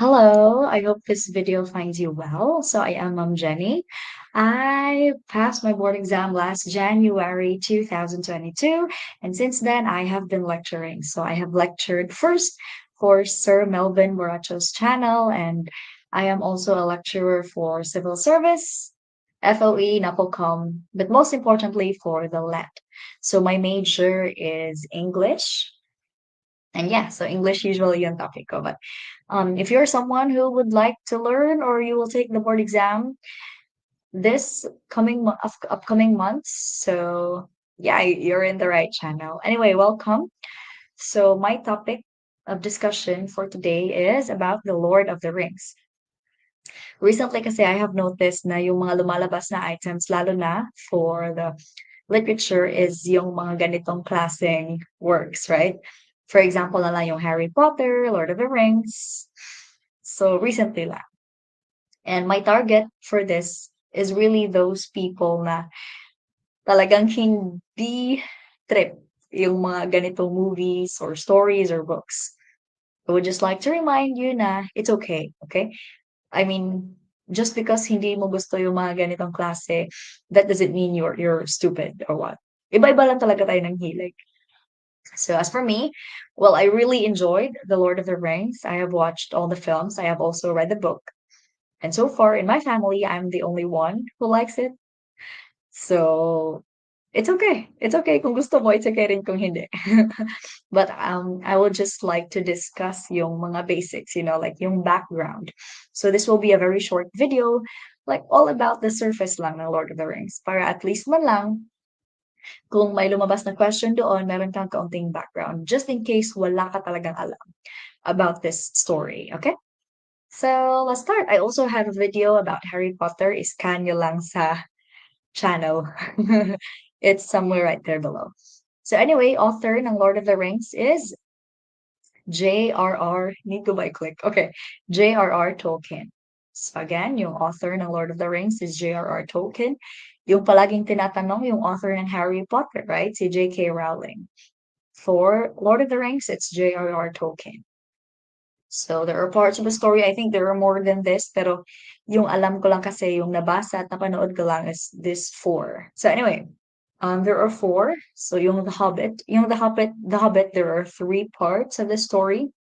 Hello, I hope this video finds you well. So I am Mom Jenny. I passed my board exam last January 2022, and since then I have been lecturing. So I have lectured first for Sir Melvin Boracho's channel, and I am also a lecturer for civil service, FOE, NAPOCOM, but most importantly for the LET. So my major is English. And yeah, so English usually yung topic ko. But if you're someone who would like to learn or you will take the board exam this upcoming months, so yeah, you're in the right channel. Anyway, welcome. So my topic of discussion for today is about the Lord of the Rings. Recently kasi I have noticed na yung mga lumalabas na items, lalo na for the literature, is yung mga ganitong klaseng works, right? For example, na lang yung Harry Potter, Lord of the Rings. So recently lang. And my target for this is really those people na talagang hindi trip yung mga ganitong movies or stories or books. I would just like to remind you na it's okay, okay? I mean, just because hindi mo gusto yung mga ganitong klase, that doesn't mean you're stupid or what. Iba-iba lang talaga tayo ng hilig. So as for me, well, I really enjoyed The Lord of the Rings. I have watched all the films. I have also read the book. And so far in my family, I'm the only one who likes it. So it's okay. It's okay kung gusto mo, it's okay rin kung hindi. But I would just like to discuss yung mga basics, like yung background. So this will be a very short video, like all about the surface lang ng Lord of the Rings. Para at least man lang, kung may lumabas na question doon, meron kang kaunting background, just in case wala ka talagang alam about this story, okay? So let's start. I also have a video about Harry Potter. Iscan nyo lang sa channel. It's somewhere right there below. So anyway, author ng Lord of the Rings is J.R.R. Need ko ba i-click? Okay. J.R.R. Tolkien. So again, yung author ng Lord of the Rings is J.R.R. Tolkien. Yung palaging tinatanong, yung author ng Harry Potter, right? Si J.K. Rowling. For Lord of the Rings, it's J.R.R. Tolkien. So there are parts of the story, I think there are more than this, pero yung alam ko lang kasi, yung nabasa at napanood ko lang is this four. So anyway, there are four. So yung The Hobbit, there are three parts of the story,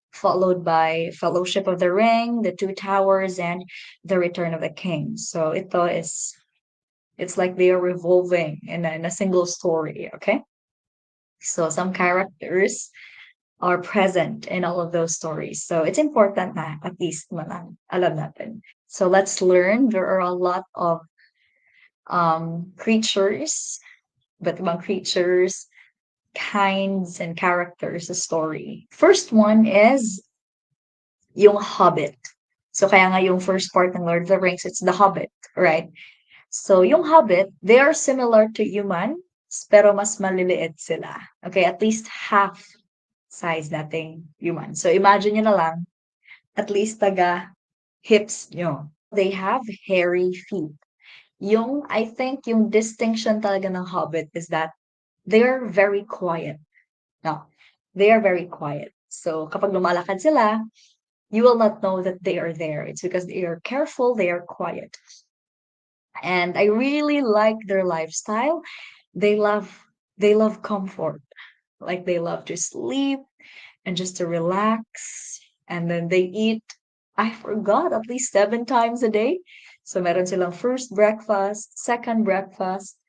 followed by Fellowship of the Ring, The Two Towers, and The Return of the King. So it's like they are revolving in a single story, okay? So some characters are present in all of those stories. So it's important na at least man alam natin. So let's learn. There are a lot of creatures, but among creatures, kinds, and characters, the story. First one is yung Hobbit. So kaya nga yung first part ng Lord of the Rings, it's the Hobbit, right? So yung Hobbit, they are similar to humans, pero mas maliliit sila. Okay, at least half size nating human. So imagine nyo na lang, at least taga hips nyo. They have hairy feet. I think yung distinction talaga ng Hobbit is that they're very quiet. No, they are very quiet. So kapag lumalakad sila, you will not know that they are there. It's because they are careful, they are quiet. And I really like their lifestyle. They love they love comfort. Like they love to sleep and just to relax. And then they eat, I forgot, at least 7 times a day. So meron silang first breakfast, second breakfast,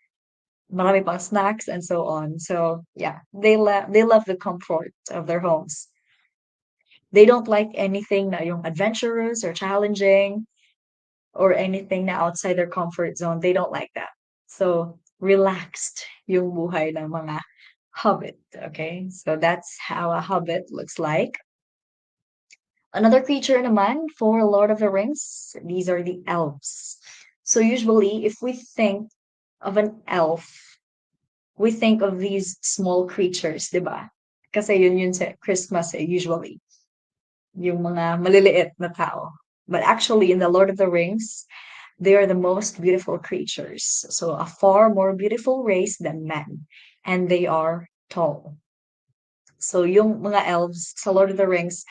marami pang snacks, and so on. So yeah, they love the comfort of their homes. They don't like anything na yung adventurous or challenging or anything na outside their comfort zone. They don't like that. So relaxed yung buhay ng mga hobbit. Okay, so that's how a hobbit looks like. Another creature naman for Lord of the Rings, these are the elves. So usually, if we think of an elf, we think of these small creatures, di ba? Kasi yun sa Christmas usually. Yung mga maliliit na tao. But actually, in the Lord of the Rings, they are the most beautiful creatures. So a far more beautiful race than men. And they are tall. So yung mga elves sa Lord of the Rings,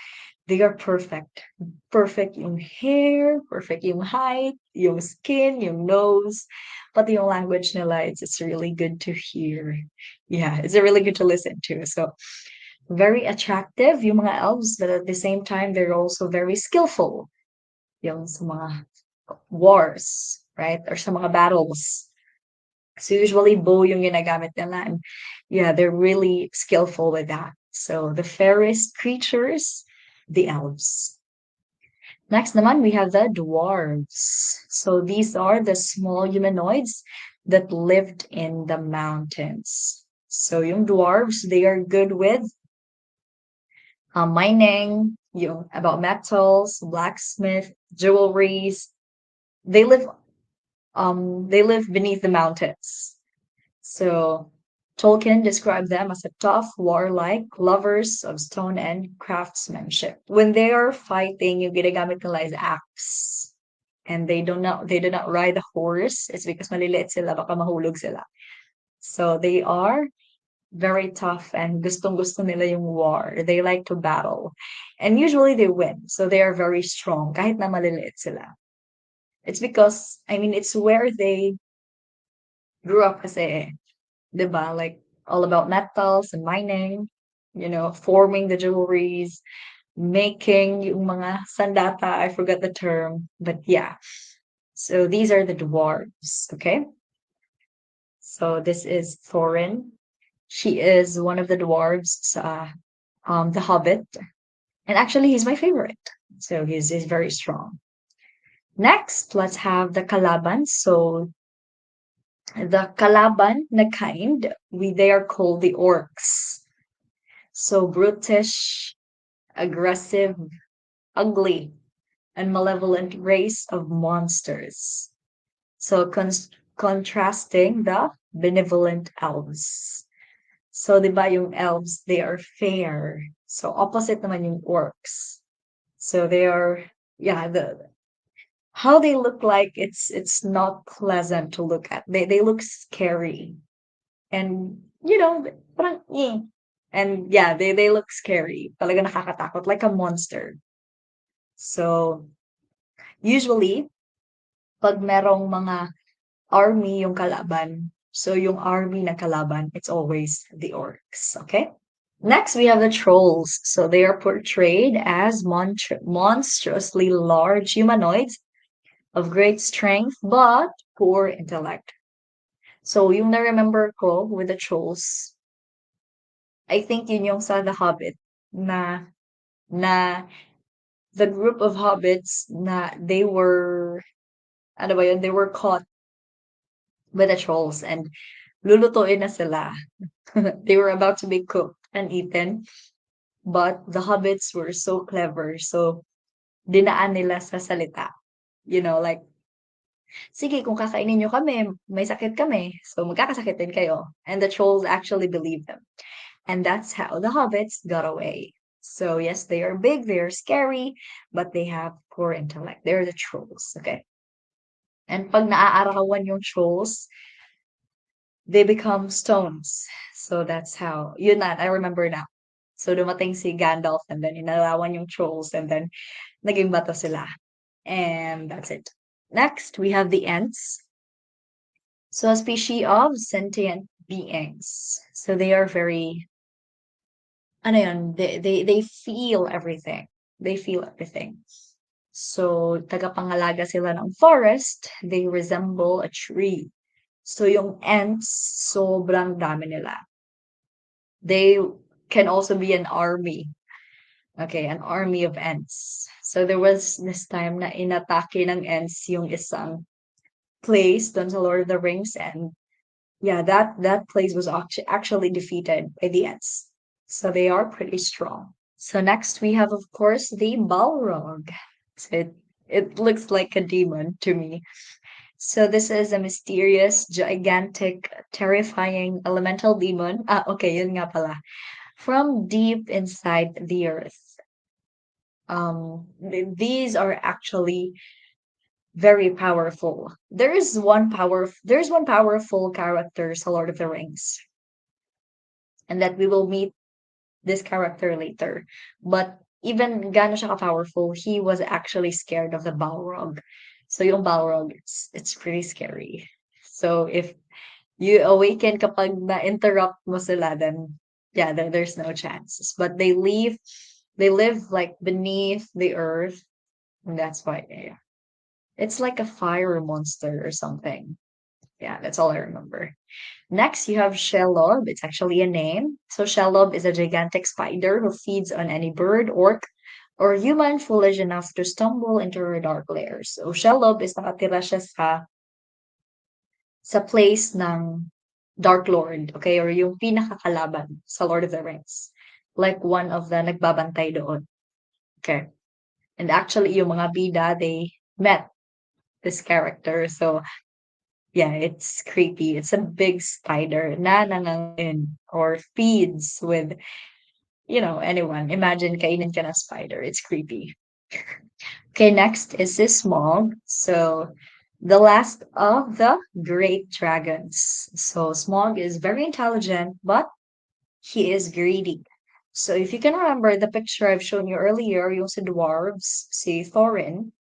They are perfect. Perfect yung hair, perfect yung height, yung skin, yung nose. But yung language nila, it's really good to hear. Yeah, it's really good to listen to. So very attractive yung mga elves, but at the same time, they're also very skillful. Yung sa mga wars, right? Or sa mga battles. So usually bow yung ginagamit nila. And yeah, they're really skillful with that. So the fairest creatures, the elves. Next naman, we have the dwarves. So these are the small humanoids that lived in the mountains. So yung dwarves, they are good with mining, yung about metals, blacksmith, jewelries. They live they live beneath the mountains. So Tolkien described them as a tough, warlike, lovers of stone and craftsmanship. When they are fighting, yung ginagamit nila is axe. And they do not ride a horse. It's because maliliit sila, baka mahulog sila. So they are very tough and gustong-gusto nila yung war. They like to battle. And usually they win. So they are very strong kahit na maliliit sila. It's because, I mean, it's where they grew up kasi, 'di ba? Like all about metals and mining, forming the jewelries, making yung mga sandata, I forgot the term, but yeah. So these are the dwarves, okay? So this is Thorin. She is one of the dwarves, the Hobbit, and actually he's my favorite. So he's very strong. Next, let's have the Kalaban. So the Kalaban na kind, they are called the Orcs. So brutish, aggressive, ugly, and malevolent race of monsters. So contrasting the benevolent elves. So, di ba yung elves, they are fair. So, opposite naman yung orcs. So, they are, yeah, how they look like, it's not pleasant to look at. They look scary. And, parang, and yeah, they look scary. Talaga nakakatakot, like a monster. So, usually, pag merong mga army yung kalaban, so yung army na kalaban, it's always the orcs, okay? Next, we have the trolls. So they are portrayed as monstrously large humanoids of great strength but poor intellect. So yung na-remember ko with the trolls, I think yun yung sa The Hobbit na the group of hobbits na they were, ano ba yun, they were caught by the trolls and lulutuin na sila. They were about to be cooked and eaten. But the hobbits were so clever. So, dinaan nila sa salita. Like, sige, kung kakainin nyo kami, may sakit kami. So, magkakasakit din kayo. And the trolls actually believed them. And that's how the hobbits got away. So, yes, they are big, they are scary, but they have poor intellect. They're the trolls, okay? And pag naaarawan yung trolls, they become stones. So, that's how, yun na, I remember now. So, dumating si Gandalf and then inalawan yung trolls and then naging bato sila. And that's it. Next, we have the Ents. So a species of sentient beings. So they are very, ano yun, they feel everything. They feel everything. So, tagapangalaga sila ng forest, they resemble a tree. So yung Ents, sobrang dami nila. They can also be an army. Okay, an army of Ents. So there was this time na inatake ng Ents yung isang place dun sa Lord of the Rings, and yeah, that place was actually defeated by the Ents. So they are pretty strong. So next we have, of course, the Balrog. So it looks like a demon to me. So this is a mysterious, gigantic, terrifying elemental demon. Ah, okay, yun nga pala. From deep inside the earth. These are actually very powerful. There's one powerful character sa Lord of the Rings, and that we will meet this character later. But even gaano siya ka-powerful, he was actually scared of the Balrog. So yung Balrog, it's pretty scary. So if you awaken kapag na-interrupt mo sila, then yeah, there's no chances. But they live like beneath the earth, and that's why, yeah. It's like a fire monster or something. Yeah, that's all I remember. Next, you have Shelob. It's actually a name. So Shelob is a gigantic spider who feeds on any bird, orc, or human foolish enough to stumble into her dark lair. So Shelob is nakatira siya sa place ng Dark Lord, okay? Or yung pinakakalaban sa Lord of the Rings. Like one of the nagbabantay doon. Okay. And actually, yung mga bida, they met this character. So, yeah, it's creepy. It's a big spider na nangangain or feeds with, anyone. Imagine kainin ka na spider. It's creepy. Okay, next is this Smog. So, the last of the great dragons. So, Smog is very intelligent, but he is greedy. So, if you can remember the picture I've shown you earlier, yung sa dwarves, si Thorin.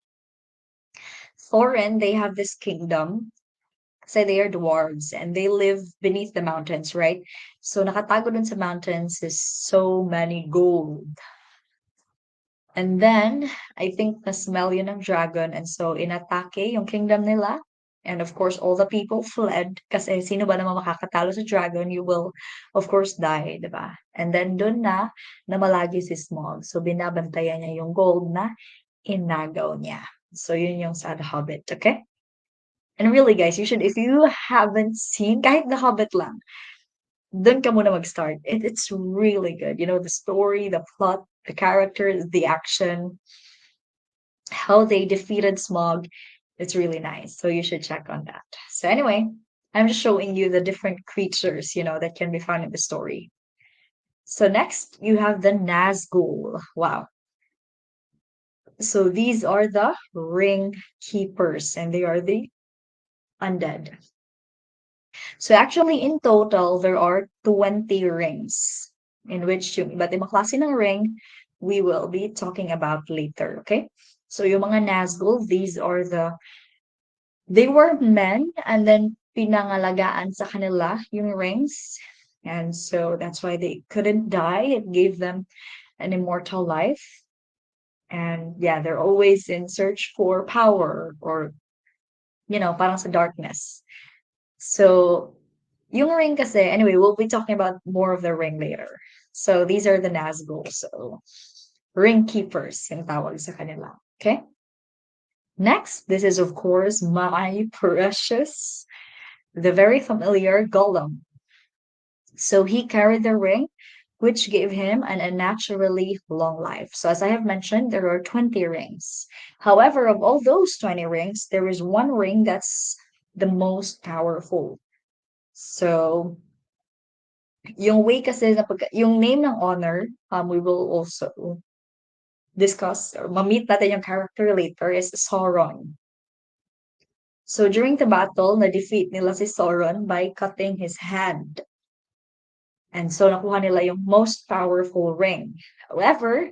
Thorin, they have this kingdom. Say they are dwarves and they live beneath the mountains, right? So, nakatago dun sa mountains is so many gold. And then, I think na-smell yun ng dragon and so inatake yung kingdom nila. And of course, all the people fled kasi sino ba naman makakatalo sa dragon? You will, of course, die, di ba? And then dun na namalagi si Smaug. So binabantayan niya yung gold na inagaw niya. So yun yung sa The Hobbit, okay? And really, guys, you should, if you haven't seen, kahit The Hobbit lang, dun ka muna mag-start. It's really good. The story, the plot, the characters, the action, how they defeated Smog. It's really nice. So you should check on that. So anyway, I'm just showing you the different creatures, that can be found in the story. So next, you have the Nazgul. Wow. So these are the ring keepers, and they are the undead. So actually, in total, there are 20 rings in which yung iba't ibang klase ng ring we will be talking about later, okay? So yung mga Nazgul, they were men and then pinangalagaan sa kanila yung rings. And so that's why they couldn't die. It gave them an immortal life. And yeah, they're always in search for power or, parang sa darkness. So, yung ring kasi, anyway, we'll be talking about more of the ring later. So, these are the Nazgul. So, ring keepers, yung tawag sa kanila. Okay? Next, this is, of course, my precious, the very familiar Gollum. So, he carried the ring, which gave him an unnaturally long life. So, as I have mentioned, there are 20 rings. However, of all those 20 rings, there is one ring that's the most powerful. So, yung way kasi yung name ng honor, we will also discuss or ma-meet natin yung character later is Sauron. So during the battle, na-defeat nila si Sauron by cutting his hand. And so nakuha nila yung most powerful ring. However,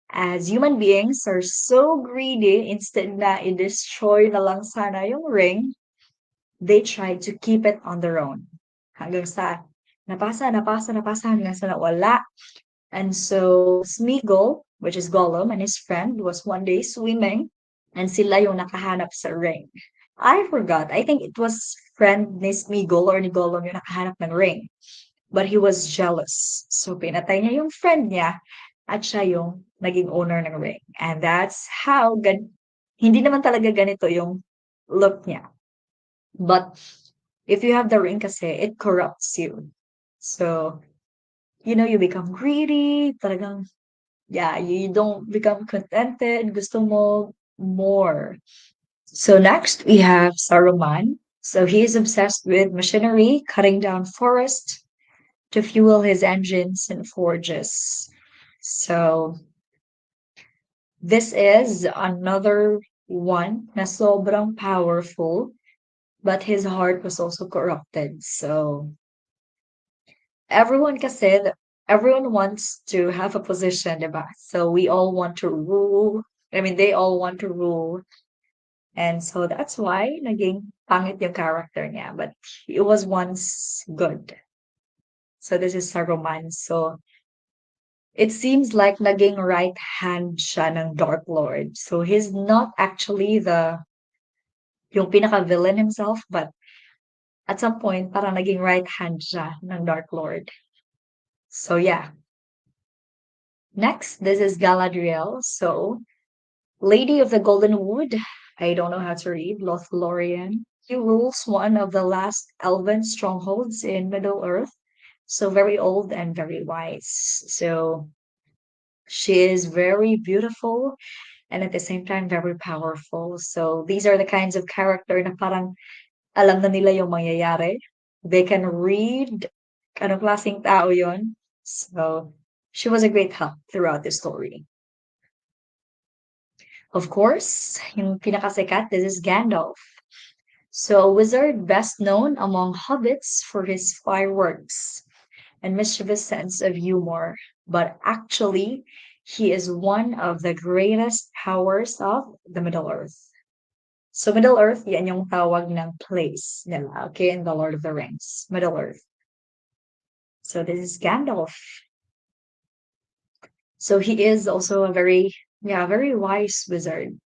as human beings are so greedy, instead na i-destroy na lang sana yung ring, they tried to keep it on their own. Hanggang sa napasa hanggang sa nawala. And so Smeagol, which is Gollum, and his friend was one day swimming and sila yung nakahanap sa ring. I forgot. I think it was friend ni Smeagol or ni Gollum yung nakahanap ng ring. But he was jealous. So pinatay niya yung friend niya at siya yung naging owner ng ring. And that's how hindi naman talaga ganito yung look niya. But if you have the ring kasi, it corrupts you. So, you become greedy, talagang, yeah, you don't become contented, gusto mo more. So next, we have Saruman. So he is obsessed with machinery, cutting down forest to fuel his engines and forges. So this is another one na sobrang powerful, but his heart was also corrupted. So everyone kasi, everyone wants to have a position, diba? So we all want to rule. I mean, they all want to rule. And so that's why naging pangit yung character niya. But it was once good. So this is Saruman. So it seems like naging right hand siya ng Dark Lord. So he's not actually yung pinaka-villain himself, but at some point, parang naging right hand siya ng Dark Lord. So yeah. Next, this is Galadriel. So Lady of the Golden Wood. I don't know how to read. Lothlorien. He rules one of the last elven strongholds in Middle Earth. So very old and very wise. So she is very beautiful and at the same time very powerful. So these are the kinds of character na parang alam na nila yung mangyayari. They can read anong klaseng tao yon. So she was a great help throughout the story. Of course, yung pinakasikat, this is Gandalf. So a wizard best known among hobbits for his fireworks and mischievous sense of humor, but actually, he is one of the greatest powers of the Middle Earth. So Middle Earth, yan yung tawag ng place nila, okay, in the Lord of the Rings, Middle Earth. So this is Gandalf. So he is also a very wise wizard.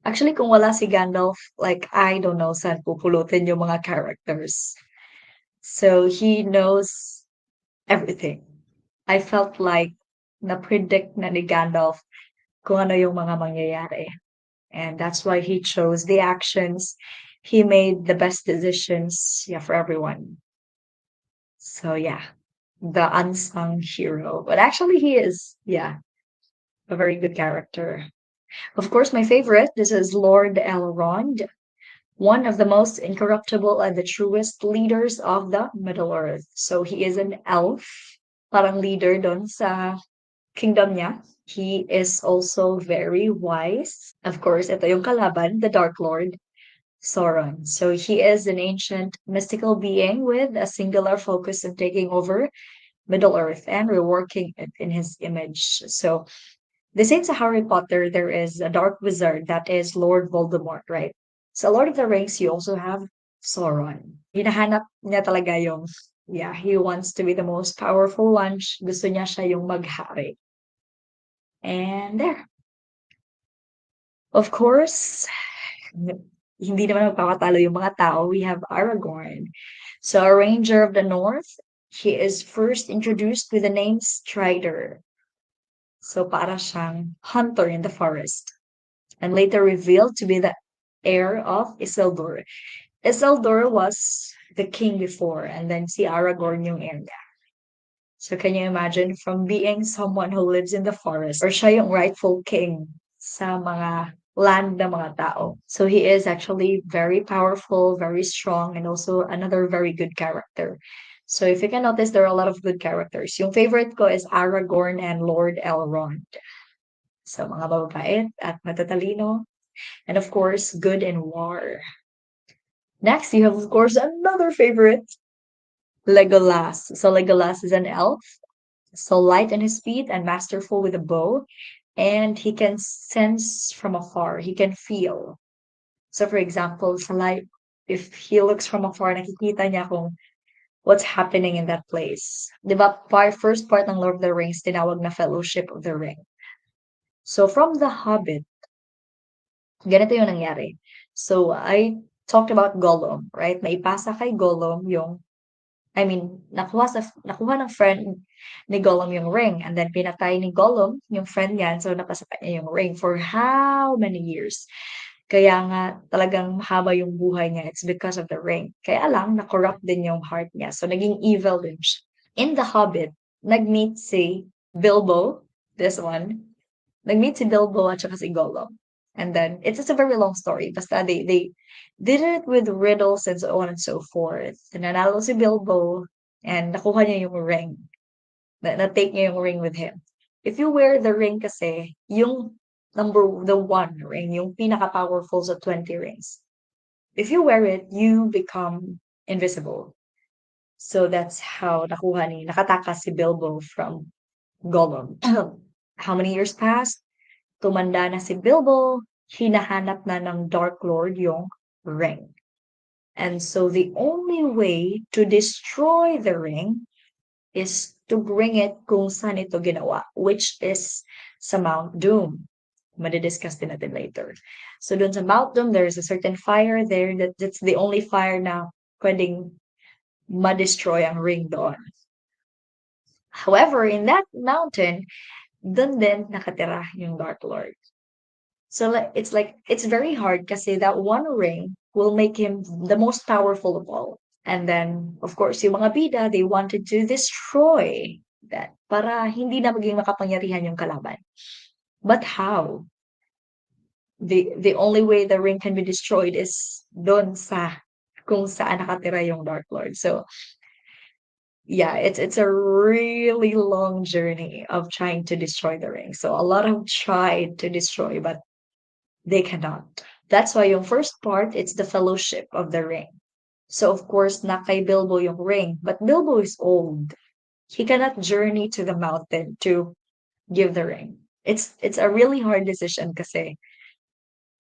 Actually, kung wala si Gandalf, like, I don't know saan pupulutin yung mga characters. So he knows everything. I felt like na-predict na ni Gandalf kung ano yung mga mangyayari. And that's why he chose the actions. He made the best decisions, yeah, for everyone. So yeah, the unsung hero. But actually he is, yeah, a very good character. Of course, my favorite, this is Lord Elrond, one of the most incorruptible and the truest leaders of the Middle Earth. So he is an elf, parang leader don sa kingdom niya. He is also very wise. Of course, ito yung kalaban, the Dark Lord, Sauron. So he is an ancient mystical being with a singular focus on taking over Middle Earth and reworking it in his image. So the same sa Harry Potter, there is a dark wizard that is Lord Voldemort, right? Sa Lord of the Rings, you also have Sauron. Hinahanap niya talaga yung, yeah, he wants to be the most powerful one. Gusto niya siya yung maghari. And there. Of course, hindi naman magpapatalo yung mga tao. We have Aragorn. So a ranger of the north, he is first introduced with the name Strider. So para siyang hunter in the forest. And later revealed to be the heir of Isildur. Isildur was the king before, and then si Aragorn yung heir niya. So can you imagine from being someone who lives in the forest or siya yung rightful king sa mga land ng mga tao. So he is actually very powerful, very strong, and also another very good character. So if you can notice, there are a lot of good characters. Yung favorite ko is Aragorn and Lord Elrond. So mga mababait at matatalino. And of course, good in war. Next, you have, of course, another favorite, Legolas. So Legolas is an elf, so light on his feet and masterful with a bow. And he can sense from afar. He can feel. So for example, sa light, if he looks from afar, nakikita niya kung what's happening in that place. Di ba, first part ng Lord of the Rings, tinawag na Fellowship of the Ring. So from The Hobbit, ganito yung nangyari. So I talked about Gollum, right? Naipasa kay Gollum yung, I mean, nakuha ng friend ni Gollum yung ring, and then pinatay ni Gollum yung friend niya, so napasa niya yung ring for how many years? Kaya nga talagang mahaba yung buhay niya. It's because of the ring. Kaya lang, na-corrupt din yung heart niya. So naging evil din siya. In The Hobbit, nag-meet si Bilbo, this one. Nag-meet si Bilbo at saka si Gollum. And then, it's just a very long story. Basta they did it with riddles and so on and so forth. Nanalo si Bilbo and nakuha niya yung ring. Na-take niya yung ring with him. If you wear the ring kasi, yung the one ring, yung pinaka-powerful sa 20 rings. If you wear it, you become invisible. So that's how nakatakas si Bilbo from Gollum. How many years passed? Tumanda na si Bilbo, hinahanap na ng Dark Lord yung ring. And so the only way to destroy the ring is to bring it kung saan ito ginawa, which is sa Mount Doom. Madidiscuss din natin later. So dun sa Mount Doom, there's a certain fire there that's the only fire na pwedeng ma-destroy ang ring doon. However, in that mountain, dun din nakatira yung Dark Lord. So it's very hard kasi that one ring will make him the most powerful of all. And then, of course, yung mga bida, they wanted to destroy that para hindi na maging makapangyarihan yung kalaban. But how? The only way the ring can be destroyed is doon sa kung saan nakatira yung Dark Lord. So yeah, it's a really long journey of trying to destroy the ring. So a lot have tried to destroy, but they cannot. That's why yung first part, it's the fellowship of the ring. So of course, na kay Bilbo yung ring, but Bilbo is old. He cannot journey to the mountain to give the ring. It's a really hard decision kasi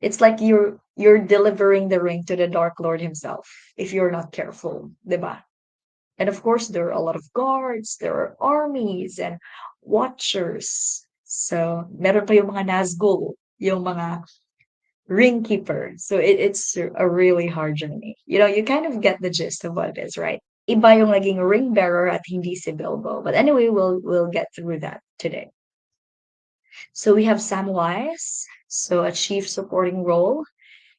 it's like you're delivering the ring to the Dark Lord himself if you're not careful, 'di ba? And of course, there are a lot of guards, there are armies and watchers. So, meron pa yung mga Nazgul, yung mga ring keeper. So it's a really hard journey. You kind of get the gist of what it is, right? Iba yung naging ring bearer at hindi si Bilbo. But anyway, we'll get through that today. So we have Samwise, so a chief supporting role,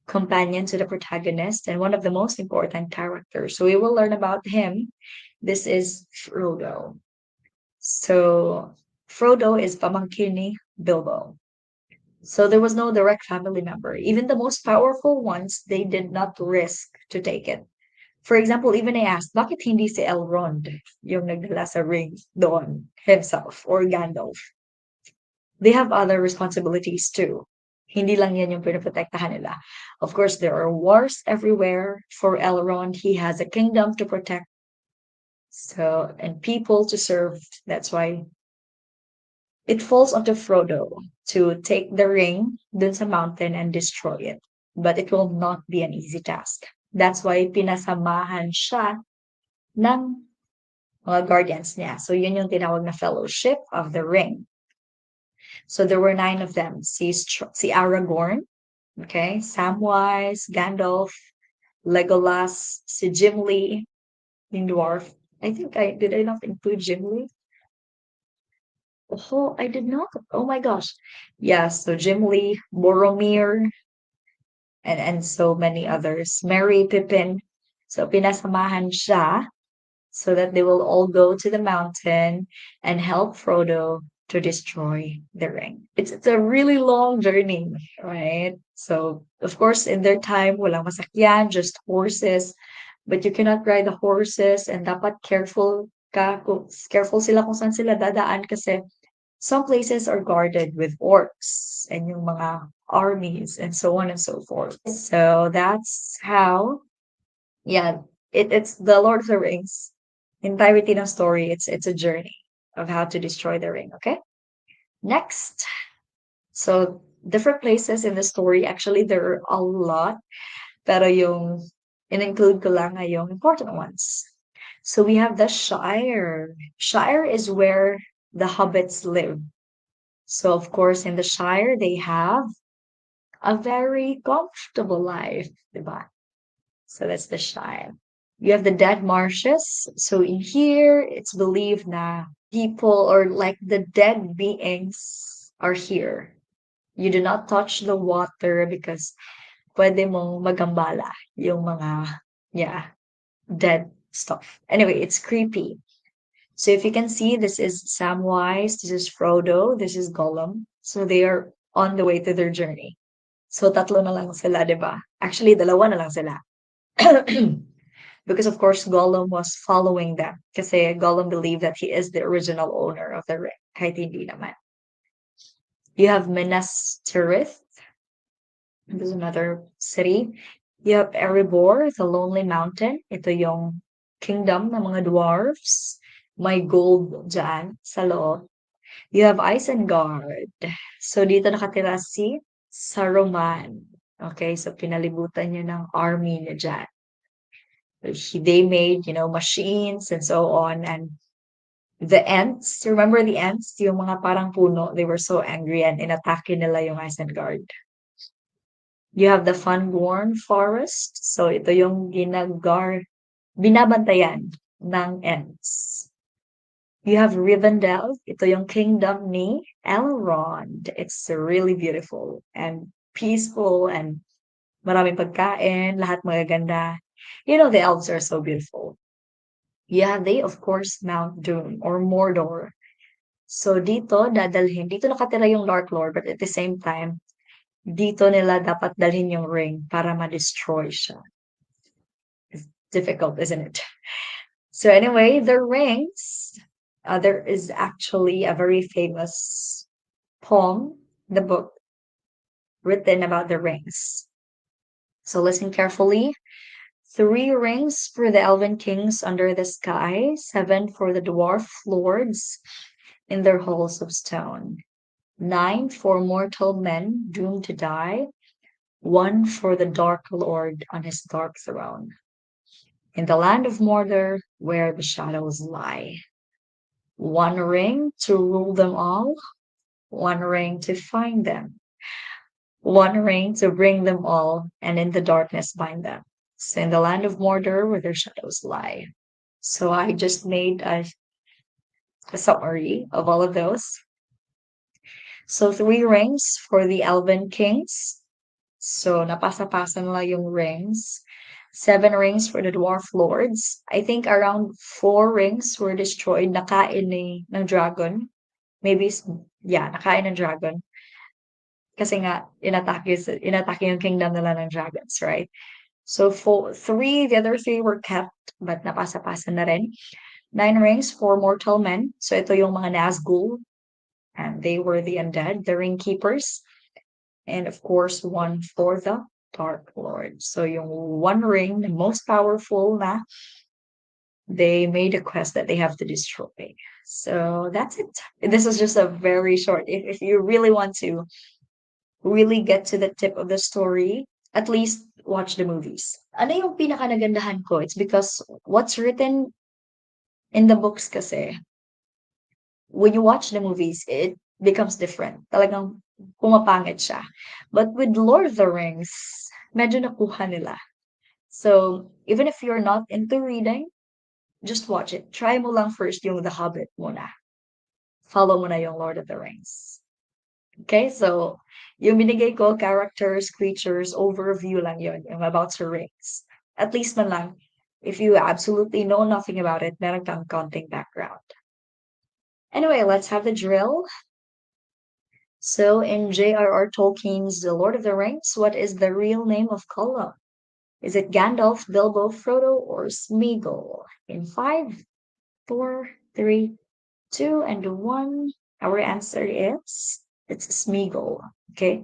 companion to the protagonist, and one of the most important characters. So we will learn about him. This is Frodo. So Frodo is pamangkin ni Bilbo. So there was no direct family member. Even the most powerful ones, they did not risk to take it. For example, even I asked, bakit hindi si Elrond yung nagdala sa ring doon himself or Gandalf? They have other responsibilities too. Hindi lang yan yung pinoprotektahan nila. Of course, there are wars everywhere. For Elrond, he has a kingdom to protect. So, and people to serve. That's why it falls onto Frodo to take the ring dun sa mountain and destroy it. But it will not be an easy task. That's why pinasamahan siya ng mga guardians niya. So yun yung tinawag na Fellowship of the Ring. So there were 9 of them. Si Aragorn, okay, Samwise, Gandalf, Legolas, si Gimli, yung dwarf. I think did I not include Gimli? Oh, I did not. Oh my gosh. Yes, so Gimli, Boromir, and so many others. Merry, Pippin. So pinasamahan siya so that they will all go to the mountain and help Frodo to destroy the ring. It's a really long journey, right? So of course, in their time, walang masakyan, just horses. But you cannot ride the horses and dapat careful sila kung saan sila dadaan kasi some places are guarded with orcs and yung mga armies and so on and so forth. So that's how, yeah, it's the Lord of the Rings. Entirety ng story, it's a journey of how to destroy the ring, okay? Next. So different places in the story, actually there are a lot, pero yung in-include ko lang ay yung important ones. So we have the Shire. Shire is where the Hobbits live. So of course, in the Shire, they have a very comfortable life, diba? So that's the Shire. You have the dead marshes. So in here, it's believed na people or like the dead beings are here. You do not touch the water because pwede mong magambala yung mga, yeah, dead stuff. Anyway, it's creepy. So if you can see, this is Samwise, this is Frodo, this is Gollum. So they are on the way to their journey. So tatlo na lang sila, di ba? Actually, dalawa na lang sila. Because of course, Gollum was following them. Kasi Gollum believed that he is the original owner of the ring. Kahit hindi naman. You have Minas Tirith. This is another city. You have Erebor, the Lonely Mountain. Ito yung kingdom ng mga dwarves. May gold dyan sa loob. You have Isengard. So, dito nakatira si Saruman. Okay, so pinalibutan niya ng army niya dyan. They made, machines and so on. And the Ents, remember the Ents? Yung mga parang puno, they were so angry and inatake nila yung Isengard. You have the Funborn Forest. So, ito yung binabantayan ng Ents. You have Rivendell. Ito yung kingdom ni Elrond. It's really beautiful and peaceful and maraming pagkain, lahat magaganda. The elves are so beautiful. Yeah, they of course Mount Doom or Mordor. So dito nakatira yung Dark Lord, but at the same time, dito nila dapat dalhin yung ring para ma-destroy siya. It's difficult, isn't it? So anyway, the rings, there is actually a very famous poem, the book written about the rings. So listen carefully. 3 rings for the elven kings under the sky, 7 for the dwarf lords in their halls of stone, 9 for mortal men doomed to die, 1 for the dark lord on his dark throne. In the land of Mordor, where the shadows lie. 1 ring to rule them all, 1 ring to find them, 1 ring to bring them all, and in the darkness bind them. So in the land of Mordor, where their shadows lie. So I just made a summary of all of those. So 3 rings for the elven kings. So napasa-pasa nila yung rings. 7 rings for the dwarf lords. I think around 4 rings were destroyed. Nakain ng dragon. Maybe, yeah, nakain ng dragon. Kasi nga, inatake yung kingdom nila ng dragons, right? So the other 3 were kept, but napasa-pasa na rin. 9 rings for mortal men. So ito yung mga Nazgul, and they were the undead, the ring keepers. And of course, 1 for the Dark Lord. So yung 1 ring, the most powerful na, they made a quest that they have to destroy. So that's it. This is just a very short, if you really want to really get to the tip of the story, at least watch the movies. Ano yung pinaka nagandahan ko? It's because what's written in the books kasi, when you watch the movies, it becomes different. Talagang pumapangit siya. But with Lord of the Rings, medyo nakuha nila. So, even if you're not into reading, just watch it. Try mo lang first yung The Hobbit muna. Follow mo na yung Lord of the Rings. Okay, so yung binigay ko, characters, creatures, overview lang yun, yung about sa rings. At least man lang, if you absolutely know nothing about it, meron kang konting background. Anyway, let's have the drill. So in J.R.R. Tolkien's The Lord of the Rings, what is the real name of Gollum? Is it Gandalf, Bilbo, Frodo, or Smeagol? In 5, 4, 3, 2, and 1, our answer is, it's Smeagol. Okay?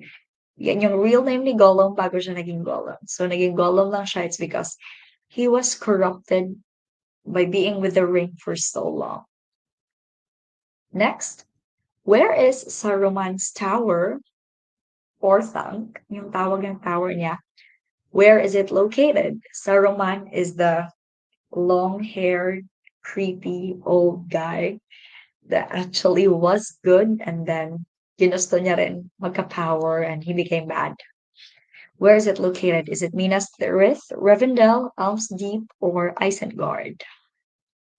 Yan yung real name ni Gollum bago siya naging Gollum. So naging Gollum lang siya, it's because he was corrupted by being with the ring for so long. Next, where is Saruman's tower or Thunk? Yung tawag ng tower niya. Where is it located? Saruman is the long-haired, creepy old guy that actually was good and then ginusto niya rin magka-power and he became bad. Where is it located? Is it Minas Tirith, Rivendell, Elves Deep, or Isengard?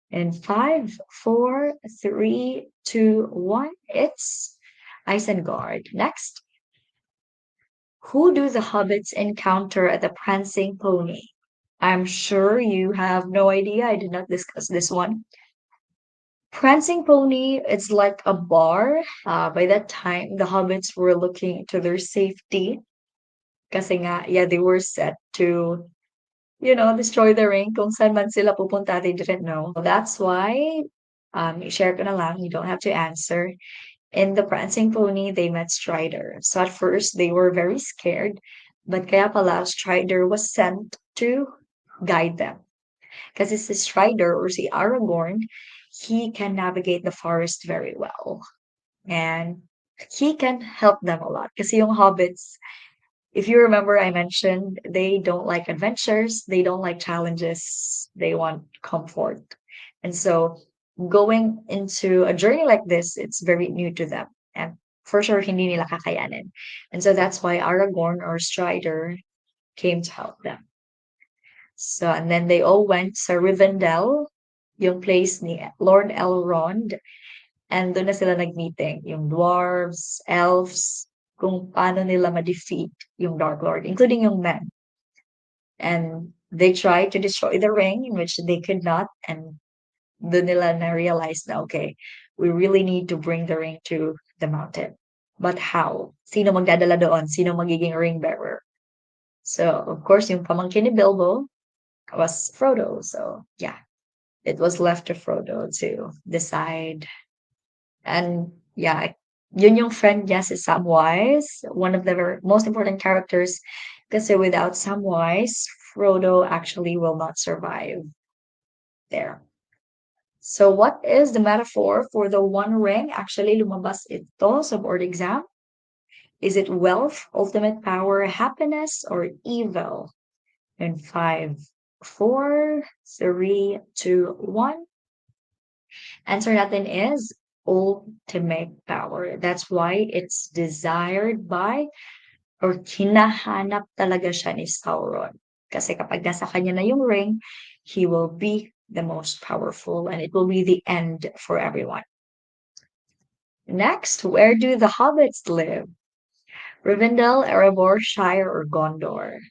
In 5, 4, 3, 2, 1, it's Isengard. Next. Who do the hobbits encounter at the Prancing Pony? I'm sure you have no idea. I did not discuss this one. Prancing Pony, it's like a bar. By that time, the hobbits were looking to their safety. Kasi nga, yeah, they were set to, destroy the ring. Kung saan man sila pupunta, they didn't know. That's why, i-share ko na lang, you don't have to answer. In the Prancing Pony, they met Strider. So at first, they were very scared. But kaya pala, Strider was sent to guide them. Because it's the Strider or si Aragorn, he can navigate the forest very well. And he can help them a lot. Kasi yung hobbits, if you remember, I mentioned they don't like adventures, they don't like challenges, they want comfort. And so going into a journey like this, it's very new to them. And for sure, hindi nila kakayanin. And so that's why Aragorn or Strider came to help them. So, and then they all went sa Rivendell, yung place ni Lord Elrond, and doon na sila nag-meeting, yung dwarves, elves, kung paano nila ma-defeat yung Dark Lord, including yung men. And they tried to destroy the ring, in which they could not, and doon nila na-realize na, okay, we really need to bring the ring to the mountain. But how? Sino magdadala doon? Sino magiging ring bearer? So, of course, yung pamangkin ni Bilbo was Frodo. So, yeah, it was left to Frodo to decide. And yeah, yun yung friend niya si Samwise, one of the most important characters. Kasi without Samwise, Frodo actually will not survive there. So what is the metaphor for the One Ring? Actually, lumabas ito sa board exam. Is it wealth, ultimate power, happiness, or evil? In 5, 4, 3, 2, 1. Answer natin is ultimate power. That's why it's desired by or hinahanap talaga siya ni Sauron. Kasi kapag nasa kanya na yung ring, he will be the most powerful and it will be the end for everyone. Next, where do the hobbits live? Rivendell, Erebor, Shire, or Gondor?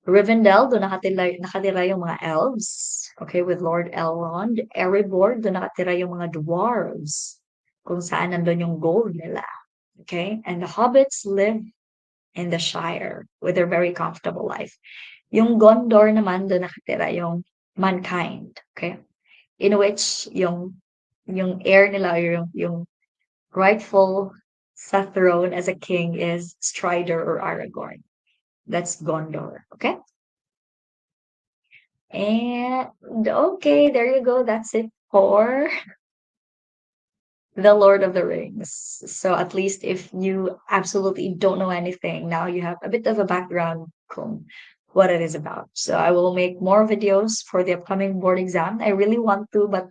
Rivendell, doon nakatira yung mga elves. Okay, with Lord Elrond. Erebor, doon nakatira yung mga dwarves. Kung saan nandun yung gold nila. Okay, and the hobbits live in the Shire with their very comfortable life. Yung Gondor naman, doon nakatira yung mankind. Okay, in which yung heir nila, yung rightful sa throne as a king is Strider or Aragorn. That's Gondor. Okay. And okay, there you go. That's it for The Lord of the Rings. So at least if you absolutely don't know anything, now you have a bit of a background on what it is about. So I will make more videos for the upcoming board exam. I really want to, but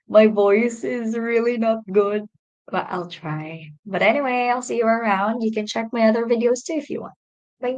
my voice is really not good. But I'll try. But anyway, I'll see you around. You can check my other videos too if you want. Bye.